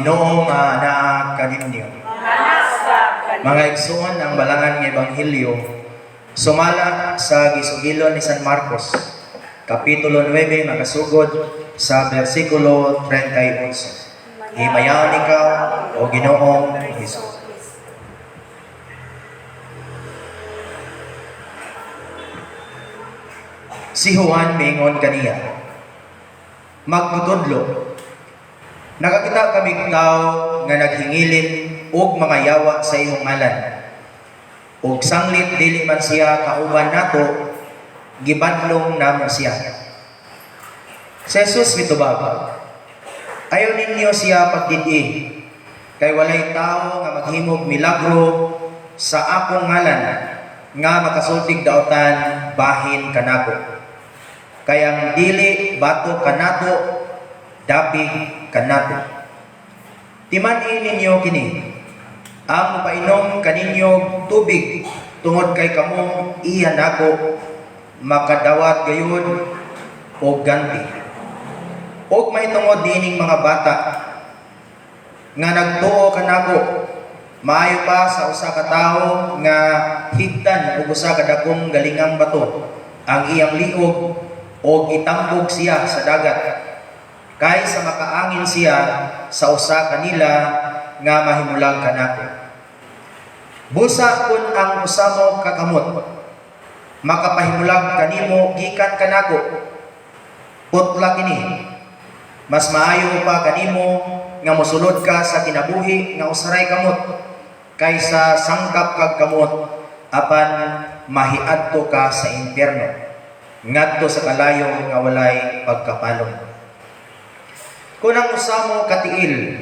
Ginoo nga naa kaninyo. Mga igsoon, ang balangan ng Ebanghelyo sumala sa gisugilon ni San Marcos, Kapitulo 9, nakasugod sa versikulo 38. Himayaon ikaw, o Ginoong Hesus. Si Juan mingon kaniya, magtutudlo. Nakakita kaming tao nga naghingilin og mga yawa sa imong ngalan. Ug sanglit dili man siya kauban nato, gibadlong namo siya. Si Jesus mitubag, ayaw ninyo siya pagdidi, kay walay tao nga maghimog milagro sa akong ngalan nga makasultig daotan bahin kanako. Kayang dili bato kanato, dapig kanato. Timan-i ninyo kini, ang painom kaninyo tubig tungod kay kamo iyan ako makadawat gayon o ganti. Og may tungod dining mga bata nga nagtuo kanako, maayo pa sa usa ka tawo nga higdan og usa ka dakong galingang bato ang iyang liog o itambog siya sa dagat, kay sa makaangin siya sa usa kanila nga mahimulang kanako. Busa kun ang usa mo kakamot, makapahimulag kanimo gikan kanako, putla kini. Mas maayo pa kanimo nga mosulod ka sa kinabuhi nga usaray kamot, kaysa sangkap kag kamot apan mahiadto ka sa impyerno, ngadto sa kalayo nga walay pagkapalong. Kung ang usa mo katiil,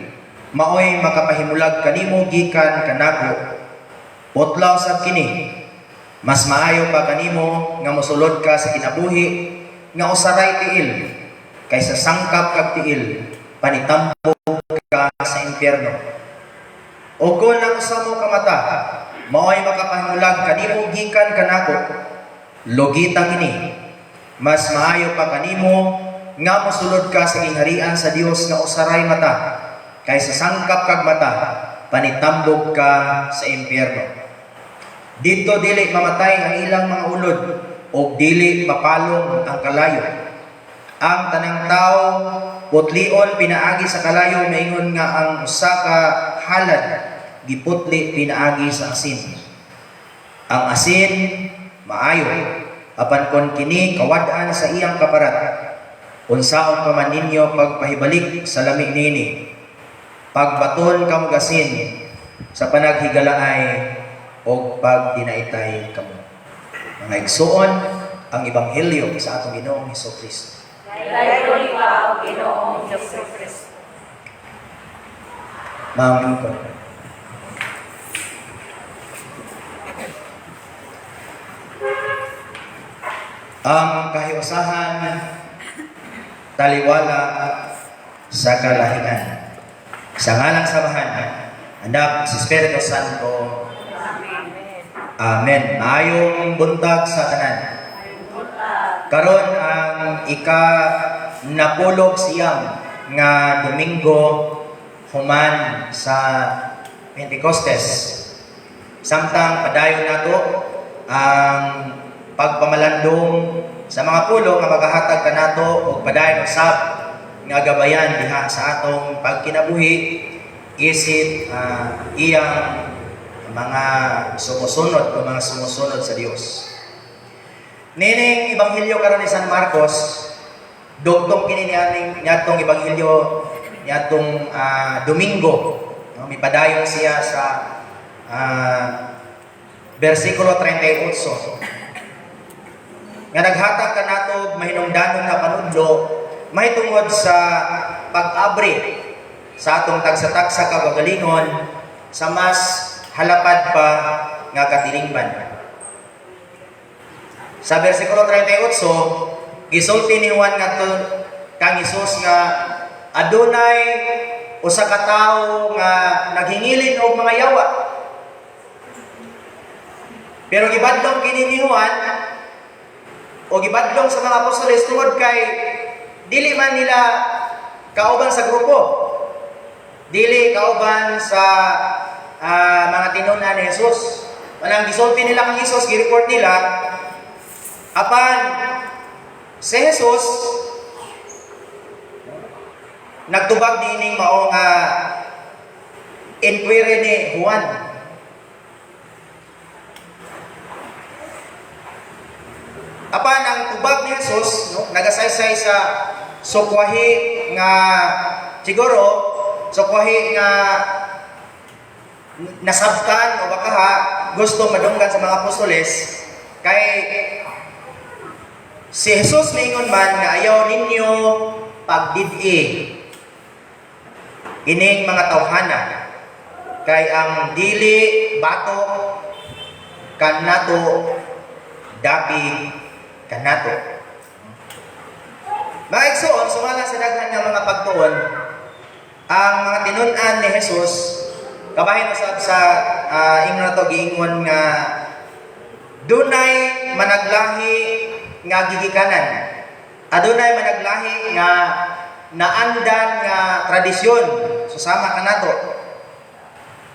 maoy makapahimulag kanimo gikan kanako, putlaw sa kini. Mas maayo pa kanimo nga mosulod ka sa kinabuhi nga usaray tiil, kaysa sangkap kag tiil panitambog ka sa impyerno. O kung ang usa mo kamata, maoy makapahimulag kanimo gikan kanako, logita kini. Mas maayo pa kanimo nga mosulod ka sa gingharian sa Dios nga usaray mata, kaysa sangkap kag mata panitambog ka sa impyerno. Dito dili mamatay ang ilang mga ulod, o dili mapalong ang kalayo. Ang tanang tao putlion pinaagi sa kalayo, maingon nga ang usa ka halad giputli pinaagi sa asin. Ang asin maayo, apan kon kini kawad-an sa iyang kaparat, unsaon pa man ninyo pagpahibalik sa lami nini, pagbaton kamo gasin sa panaghigalaay o pagdinaitay kamo. Mga igsoon, ang Ebanghelyo sa atong Ginoong Hesukristo. Dayon ikaw, Ginoong Hesukristo. Mga ko. Ang kahiusahan, taliwala sa kalahingan. Sa ngalang samahan, Anak, si Espiritu Santo. Amen. Maayong buntag sa tanan. Karon ang ika-napulog siyam nga Domingo human sa Pentecostes. Samtang padayon nato ang pagpamalandong sa mga pulo nga magahatag kanato og padayon usab nga gabayan diha sa atong pagkinabuhi isip iyang mga sumusunod o mga sumusunod sa Dios. Nining Ebanghelyo karon ni San Marcos, dugtong kini niadtong Ebanghelyo niadtong Domingo. No, mipadayon siya sa versikulo 38. Nga naghatag kanato mahinungdanon nga panudlo mahitungod sa pag-abri sa atong tagsa-tagsa kagagalingon sa mas halapad pa nga katilingban. Sa versikulo 38, gisulti ni Juan ngadto kang Hesus nga adunay usa ka tawo nga naghingilin og mga yawa. Pero gibadlong kini ni Juan o gibadlong sa mga apostoles tungod kay dili man nila kauban sa grupo. dili kauban sa mga tinunan ni Jesus. Manang gisulti nila kang Jesus, gi-report nila apan si Jesus nagtubag niining mao nga inquiry ni Juan. Apan ang tubag ni Jesus, no, nagasaysay sa sukwahi nga siguro sukwahi nga nasabtan o baka gusto madunggan sa mga apostoles kay si Jesus miingon man nga ayaw ninyo pagdid-i ining mga tawhana kay ang dili bato kanato dapi kanato. Mga igsoon, sumala sa daghan nga mga pagtuon, ang mga tinun-an ni Jesus, kabahin usab sa ingon nato giingon nga dunay managlahi nga gigikanan. Adunay managlahi nga naandan nga tradisyon susama kanato.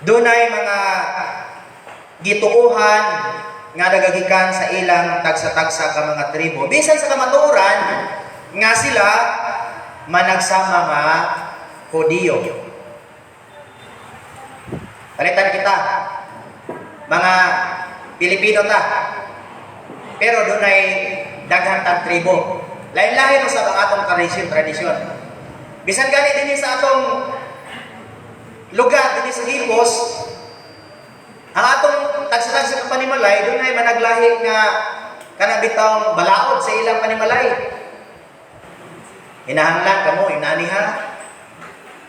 Dunay mga gituohan nga nagagikan sa ilang tagsa-tagsa ka mga tribo. Bisan sa kamatuoran nga sila managsama nga Hudiyo. Palitan kita. Mga Pilipino ta. Pero doon ay daghan tang tribo. Lain-lain sa atong tradisyon. Bisan gani din sa atong lugar din sa Hipos, ang atong tagsa-tagsa ng panimalay, doon ay managlahi nga kanabitang balaod sa ilang panimalay. Hinahanglan kamo, inaniha.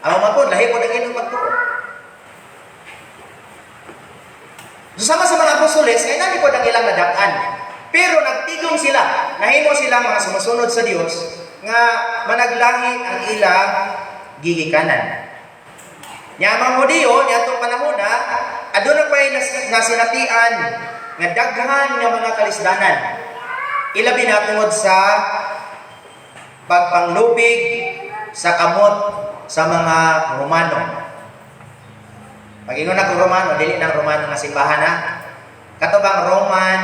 Ang mapod, lahi po ng inyong pagtuo. Susama sa mga apostoles, ay nani po ng ilang nadakan. Pero nagtigong sila, nahimo sila mga sumusunod sa Dios nga managlahi ang ilang gigikanan. Nya mga Hudiyo ni atong panahon aduna pay nasinatian nga daghan nga mga kalisdanan. Ilabi na tungod sa pagpanglubig sa kamot sa mga Romano. Pag-ingon ako Romano, dili nang Romano nga simbahan katubang Roman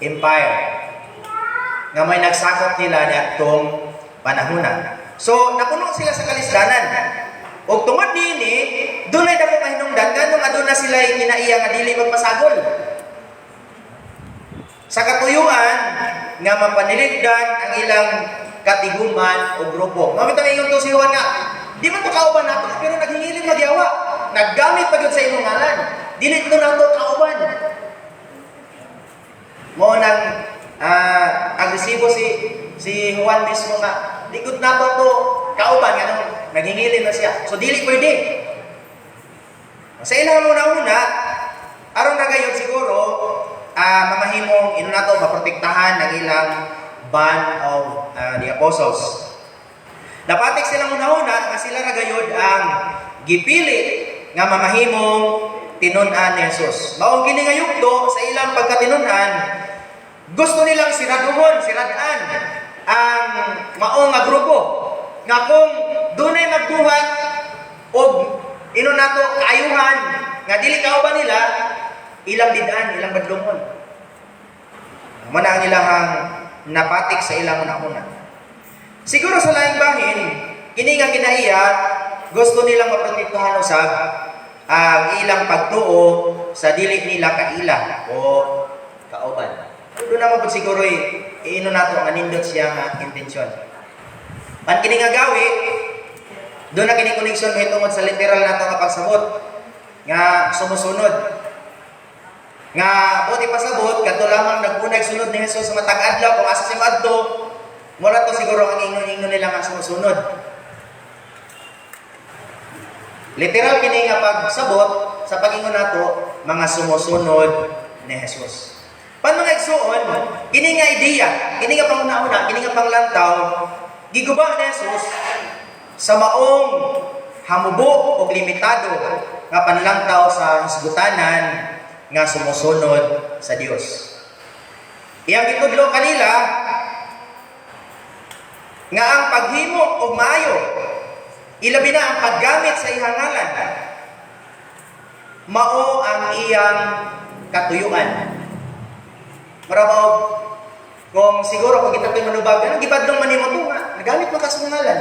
Empire nga may nagsakop nila ni atong panahon. So napuno sila sa kalisdanan. Og tungod niini, dunay dako ka hinungdan nganong aduna sila kinaiya nga dili magpasagol. Sa katuyuan nga mapaniligdan ang ilang katiguman o grupo. Mamita ingon to si Juan nga, di man to kauban nato pero naghingiling magyawa. Naggamit pa gyud sa imong ngalan. Dili to nato kauban. Mo nang agresibo si Juan mismo nga, likod nato to kauban nga nung naghingilin na siya. So dili pwede. Sa ilang una-una, aron na gayon siguro, mamahimong ino nato maprotektahan ng ilang band of the apostles. Napatik silang una-una nga sila na gayod ang gipili nga mamahimong tinun-an ni Jesus. Mao kini nga yugto sa ilang pagkatinunan, gusto nilang siradan ang maong nga grupo nga kung dunay magbuhat og ino nato kaayuhan nga dili kauban nila ilang didan, ilang badlongon. Muna ang ilang napatik sa ilang una-una. Siguro sa laing bahin, kini nga kinaiya, gusto nilang maprotektahan usab ang ilang pagtuo sa dili nila kaila o kauban. Doon naman po siguro ino nato ang nindot siya nga intensyon. Pan kini nga gawi, doon na kini connection mahitungod sa literal nato nga pagsabot nga sumusunod. Nga buti pasabot kadto lamang nagpunay sunod ni Jesus sa matag adlaw kung asa si adto, mura to siguro ang ingnon nila nga sumusunod. Literal kini nga pagsabot sa pag-ingon nato mga sumusunod ni Jesus. Pan mga igsoon, kini nga ideya, kini nga panguna-una, kini nga panglantaw, giguba ni Jesus sa maong hamubo o limitado nga panlantaw sa hisgutanan nga sumusunod sa Dios. Iyang gitudlo kanila nga ang paghimo og maayo Ilabi na ang paggamit sa iyang ngalan. Mao ang iyang katuyuan. Marabaw, kung siguro kung kita ko'y manubag, anong gibadlong man nimo to nga, nagamit mo ka sa ngalan.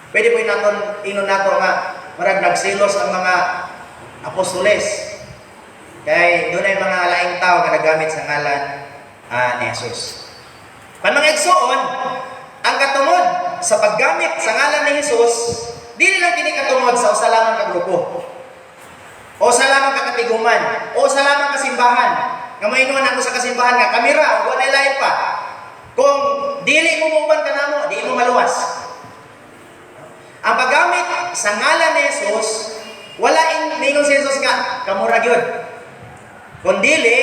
Pwede po inon nato nga, marag nagsilos ang mga apostoles. Kaya doon ay mga laing tao na nagamit sa ngalan ni Jesus. Pan mga igsoon, ang katungod sa paggamit sa ngalan ni Jesus, dili lang kini katungod sa usa lamang ka grupo. O sa lamang ka katiguman, o sa lamang ka simbahan. Nga moingon ako sa kasimbahan nga kamera, wala lain pa. Kung dili mo muban ka namo, di mo maluwas. Ang paggamit sa ngalan ni Jesus, wala ingon si Jesus nga kamura gyud. Kung dili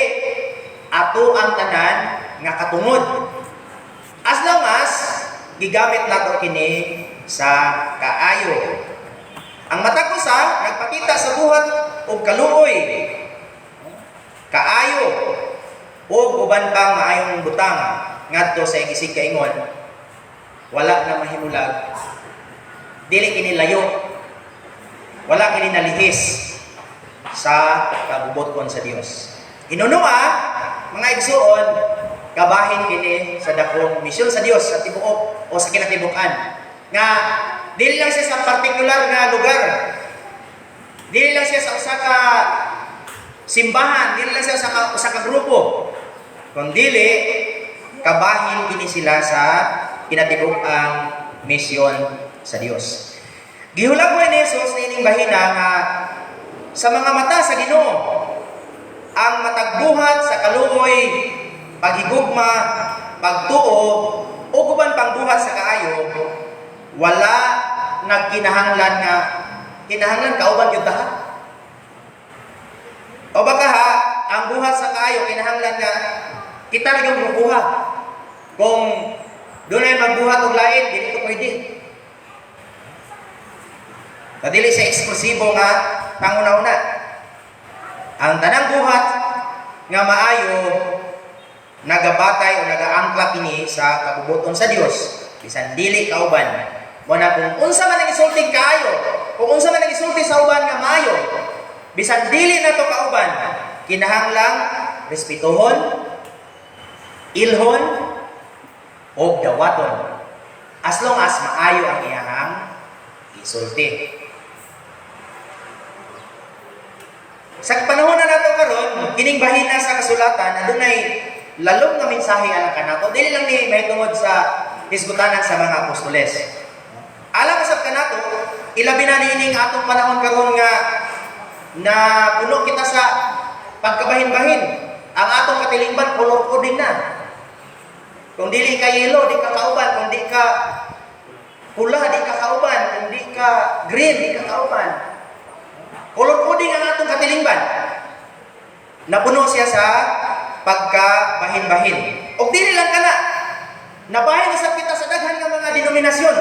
ato ang tanan nga katungod. As long as gigamit nato kini sa kaayo. Ang mata ko sa nagpakita sa buhat og kaluoy, kaayo, o uban pang maayong butang ngadto sa igisig kaingon, wala na mahimulag, dili kini layo, wala kini nalihis sa kabubuton sa Dios. Hinunua, mga igsuon, kabahin kini sa dakong misyon sa Dios sa tibuok o sa kinatibuk-an. Nga dili lang siya sa partikular nga lugar. Dili lang siya sa usa ka simbahan, dili lang siya sa usa ka grupo. Kundi kabahin kini sila sa kinatibuk-ang misyon sa Dios. Gihulagway ni Jesus nining bahina nga sa mga mata sa Ginoo ang matagbuhat sa kaluoy, paghigugma, pagtuo, o guban pangbuhat sa kaayo, wala nagkinahanglan nga kinahanglan kauban gyud taha. O baka ang buhat sa kaayo kinahanglan nga kita ra gyud magbuha. Kung dunay magbuhat og lain, dili to pwede. Kadili sa eksklusibo nga panguna-una. Ang tanang buhat nga maayo nagabatay o nagaangkla kini sa kabubuton sa Dios bisan dili kauban. Mo na kung unsa man ang isulti kaayo, kung unsa man ang isulti sa uban nga maayo, bisan dili na to kauban, kinahanglang respetuhon, ilhon, o dawaton. As long as maayo ang iyahang isulti. Sa panahon na nato karon, kining bahina sa kasulatan adunay lalong nga mensahe alang kanato. Dili lang ni mahitungod sa hisgutanan sa mga apostoles. Alang sa kanato, ilabi na niining atong panahon karon nga na puno kita sa pagkabahin-bahin. Ang atong katilingban kolor din na. Kung dili ka yellow, di ka kauban. Kung di ka pula, di ka kauban. Kung di ka green, di ka kauban. Color coding ang atong katilingban. Napuno siya sa pagkabahin-bahin. O dili lang kana. Nabahin sa kita sa daghan nga mga denominasyon.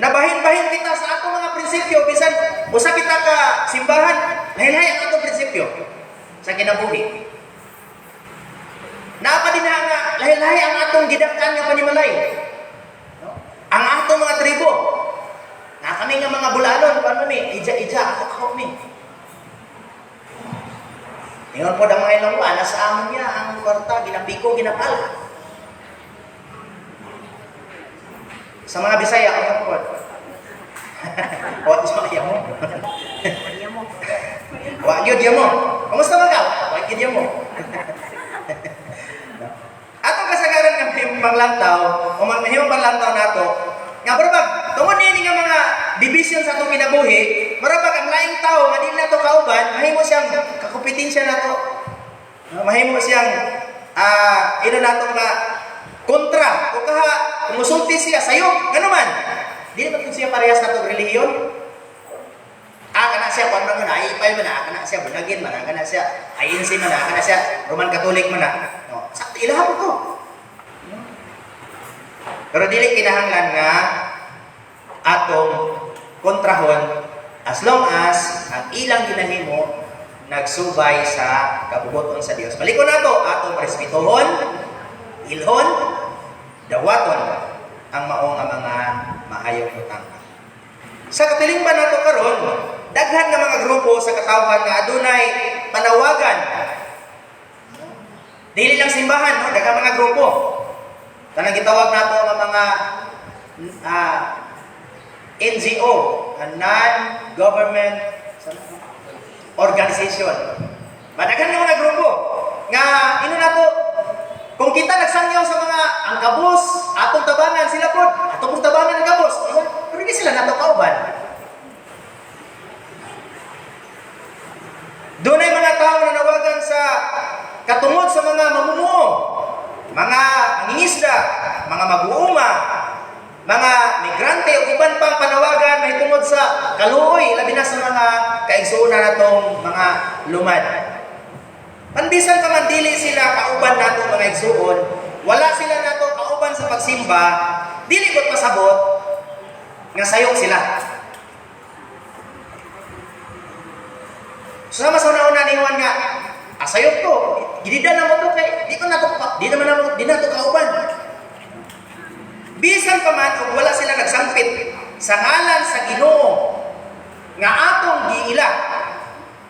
Nabahin-bahin kita sa atong mga prinsipyo bisan usa kita ka simbahan, lain-lain ang atong prinsipyo sa kinabuhi. Naapa din nga lain-lain ang atong gidaktan nga panimalay. Ang atong mga tribo. Na kami nga mga bulanon, paano mi? Ija, ako mi. Ngayon po ang mga ilongwa, nasa amin niya ang kwarta, ginapiko, ginapala. Sa mga Bisaya, ako po. O, sa mga mo. Wag yun mo. Kamusta mga ka? Wag yun mo. Atong kasagaran nga may panglantaw, o may panglantaw nato, nga barabag, tungod nini nga mga division sa itong kinabuhi, marabag ang laing tao, nga di na ito kauban, mahimo siyang kakupitensya na ito. Mahimo siyang, ino na ito nga, kontra, o kaha, kumusulti siya, sayo, nga naman. Di naman kung siya parehas na itong relihiyon. Kana siya, kung ano na, ipay mo na, kana siya, bunagin mo na, kana siya, INC mo na, kana siya, Roman Catholic mo na. No, sakto, ilaha po ito. Pero dili kinahanglan nga atong kontrahon as long as ang ilang ginahimo nagsubay sa kabubuton sa Dios. Maliko nato atong respetuhon, ilhon, dawaton ang mao nga mga maayong butang. Sa katilingban nato karon, daghan nga mga grupo sa katawhan nga adunay panawagan. Dili lang simbahan, no? Daghang mga grupo. Tanang gitawag nato nga mga NGO, non-government organization. Madaghan nga mga grupo nga ino nato kung kita nagsangyaw sa mga ang kabos, atong tabangan sila pod, atong tabangan ang kabos. Pero di sila nato kauban. Doon ay mga tao na nawagan sa katungod sa mga mamumuo, mga mangingisda, mga mag-uuma, mga migrante o iban pang panawagan may tungod sa kaluoy, labi na sa mga kaigsuonan natong mga lumad. Panbisan pa man dili sila kauban nato mga igsuon, wala sila nato kauban sa pagsimba, dili gud pasabot nga sayok sila. So sama sa una ni Juan nga, sayok to, gidida na mo to kay di nato kauban. Bisan pa man og wala sila nagsampit sa ngalan sa Ginoo nga atong giila.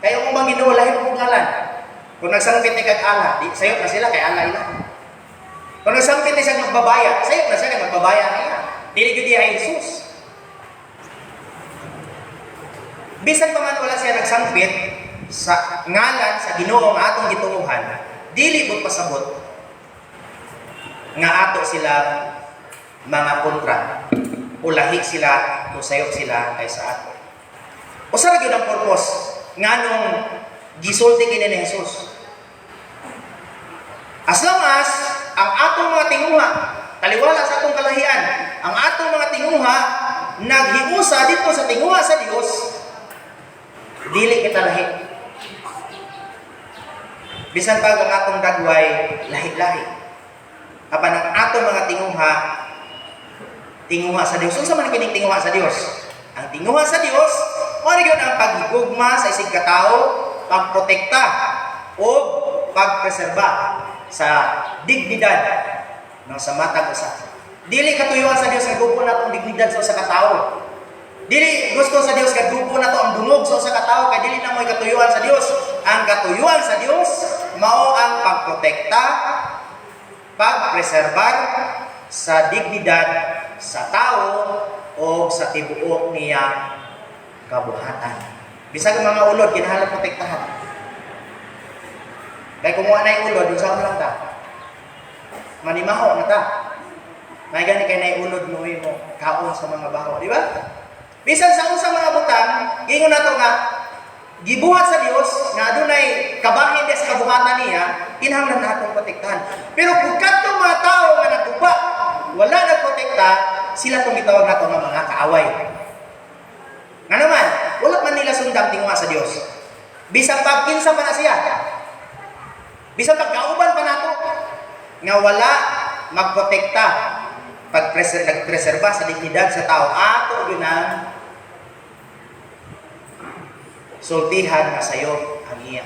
Kaya kung bang Ginoo lahi mo ngalan. Kung nagsampit ni kag-ala, di sayop na sila kay ala ila. Kung nagsampit ni siya magbabaya, sayop na siya kay magbabaya niya. Dili gyud diha Jesus. Bisan pa man wala siya nagsampit sa ngalan sa Ginoo nga atong gituohan, dili gud pasabot nga ato sila mga kontra o lahi sila o sayop sila kaysa ato. Usa ra gyud ang purpose nganong gisulti kini ni Jesus. As long as ang atong mga tinguha taliwala sa atong kalahian, ang atong mga tinguha naghiusa dito sa tinguha sa Dios, dili kita lahi. Bisan pa ang atong dagway lahi-lahi. Apan ang atong mga tinguha sa Dios. Unsa man kining tinguha sa Dios? Ang tinguha sa Dios, mao gyud ang paghigugma sa isig katawo, pagprotekta o pagpreserba sa dignidad ng sa matag usa. Dili katuyuan sa Dios nga gupo natong dignidad sa usa ka tawo. Dili gusto sa Dios nga gupo nato ang dungog sa usa ka tawo kay dili na mo'y katuyuan sa Dios. Ang katuyuan sa Dios mao ang pagprotekta, pagpreserbar sa dignidad sa tawo o sa tibuok niya kabuhatan. Bisag mga ulod, kinahanglan protektahan. Kaya kumuha na yung ulod, yung saan lang ta. Manimaho na ta. May gani kayo na yung ulod mo kaon sa mga baho. Di ba? Bisan sa usang mga butang, ingon na to nga, gibuhat sa Dios nga adunay kabahin des kabuhatan niya, kinahanglan natong protektahan. Pero kung kadtong mga tao nga nagguba, wala nagprotekta, sila tong gitawag nato nga mga kaaway. Nga naman, wala man nila sundang tinguha sa Dios. Bisang pagkinsa pa na siya. Bisang pagkauban pa nato nga wala magprotekta, nagpreserba sa dignidad sa tao, ato yun ang sultihan nga sayo ang iya.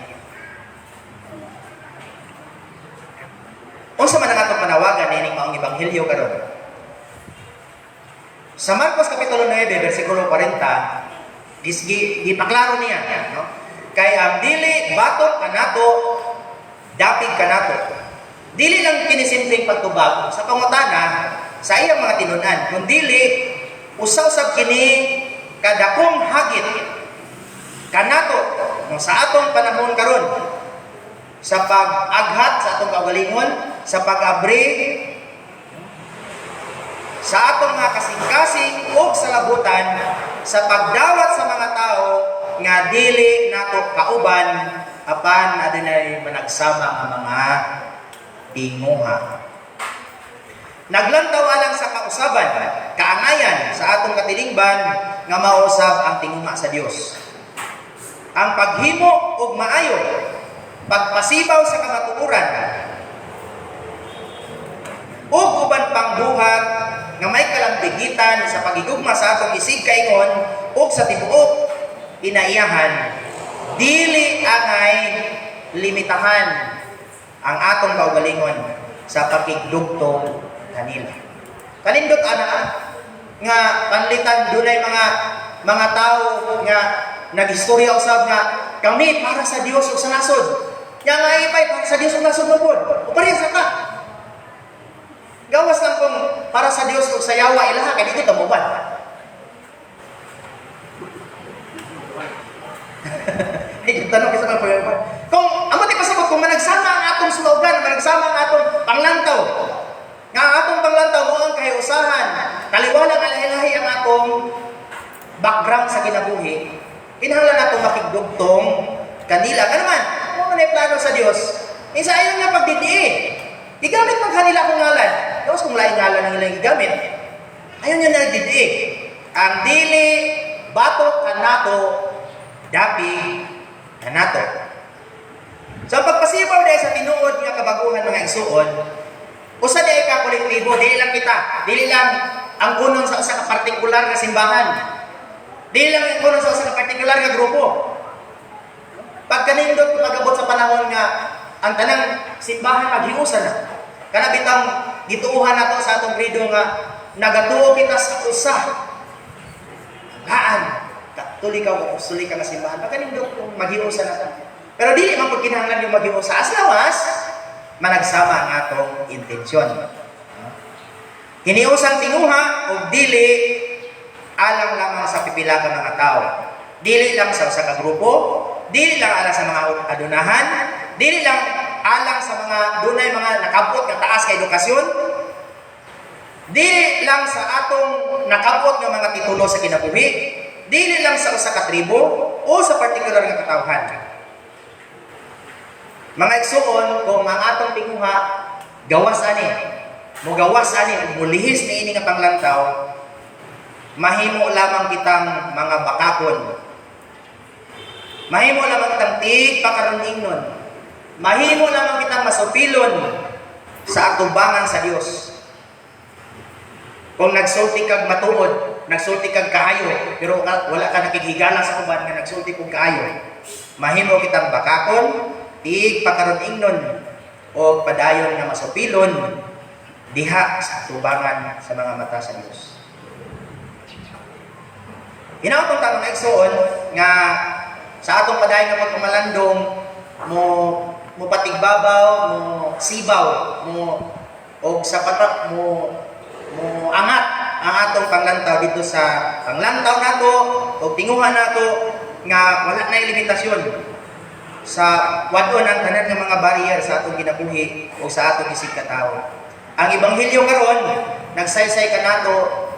Unsa man ang atong panawagan nining maong ebanghelyo karon? Sa Marcos kapitulo 9 bersikulo 40, gipaklaro niya, no? Kay ang dili batok kanato, dapig kanato. Dili lang kinisimpleng pagtubag sa pangutana sa iyang mga tinunan, kundi usaw-usab kini kadakong hagit kanato no, sa atong panahon karon sa pag-aghat sa atong kaugalingon, sa pag-abri sa atong mga kasing-kasing o sa labutan, sa pagdawat sa mga tao nga dili nato kauban apan adunay managsama ang mga tinguha. Naglantaw alang sa kausaban, kaangayan sa atong katilingban nga mausab ang tinguha sa Dios. Ang paghimo og maayo, pagpasibaw sa kamatuoran, ug uban pang buhat nga may kalambigitan sa pagigugma sa atong isig kaingon ug sa tibuok inaiyahan, dili angay limitahan ang atong kaugalingon sa pakigdugtong kanila. Kanindot ana nga panlitan dunay mga tao nga naghistorya usab nga kami para sa Dios ug sa nasod. Nya nga ipay para sa Dios ug nasod mo pod. O parehas ka. Gawas lang kung para sa Dios ug sa yawa ilaha kay dito mo ba? Tanong kita ng pagkakas. Kung amo ti pasabot kung managsama ang atong slogan, managsama ang atong panglantaw. Nga ang atong panglantaw mo ang kahiusahan. Taliwala nga lahi-lahi ang atong background sa kinabuhi. Kinahanglan natong makigdugtong kanila. Nga naman, kung ano plano sa Dios, isa ayon nga pagdidi. Igamit man kanila kung ngalan. Tapos kung laing ngalan ang ilang igamit, ayon nga nagdidi. Ang dili batok kanato dapi kanato. So pagpasibaw dahil sa tinuod nga kabaguhan mga igsuon, usa dahil ka kolektibo, dili lang kita, dili lang ang unon sa usa ka partikular nga simbahan. Dili lang ang unon sa usa ka partikular nga grupo. Pagkanindot pag-abot sa panahon nga ang tanang simbahan maghiusa na. Kana bitang gituuhan nato sa atong credo nga nagatuo kita sa usa. Haan, tuli ka o suli ka nga simbahan. Pagkanindot kung maghiusa na ta. Pero dili man pud kinahanglan yung maghiusa as lawas managsama ang atong intensyon. Hiniusang tinguha o dili alang lamang sa pipila ka mga tao. Dili lang sa usa ka grupo, dili lang alang sa mga adunahan, dili lang alang sa mga dunay mga nakabot nga taas ka edukasyon, dili lang sa atong nakabot nga mga titulo sa kinabuhi, dili lang sa usa ka tribo o sa partikular nga katawhan. Mga igsuon, kung ang atong tinguha gawas ani, mo gawas ani mulihis ni ini nga panglantaw, mahimo lamang kitang mga bakakon. Mahimo lamang kitang tig pakaroningnon. Mahimo lamang kitang masupilon sa atubangan sa Dios. Kung nagsulti kag matuod, nagsulti kag kaayo, pero wala ka nakikigala sa uban nga nagsulti kog kaayo, mahimo kitang bakakon, tig pakaroningnon o padayon nga masupilon diha sa atubangan sa mga mata sa Dios. Hinautong tanong na igsuon nga sa atong padayon nga pagpamalandong mo patigbabaw, mo sibaw, mo og sa patak mo angat ang atong panglantaw dito sa panglantaw nato o tinguhan nato nga wala na limitasyon sa wadon ang tanan nga mga barrier sa atong kinabuhi o sa atong isig katawo. Ang ebanghelyo karon nagsaysay ka nato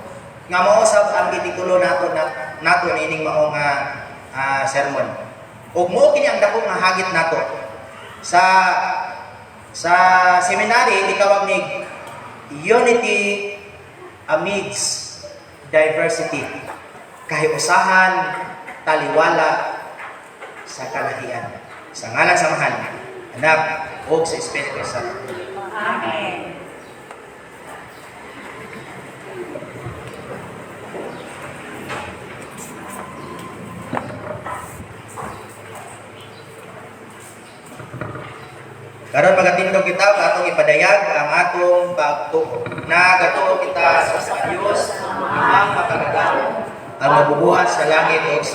nga mausab ang gititulo nato nining mao nga sermon. Ug mo kini ang dako nga hagit nato sa seminary gitawag ni Unity amidst diversity. Kahiusahan, taliwala sa kalahian. Sa ngalan sa Mahal, Anak, ug sa Espiritu Santo. Amen. Karon magatindog kita atong ipadayag ang atong pagtuo. Nagatuo kita sa Diyos, ang makagadaw, ang mabubuhat sa langit ug sa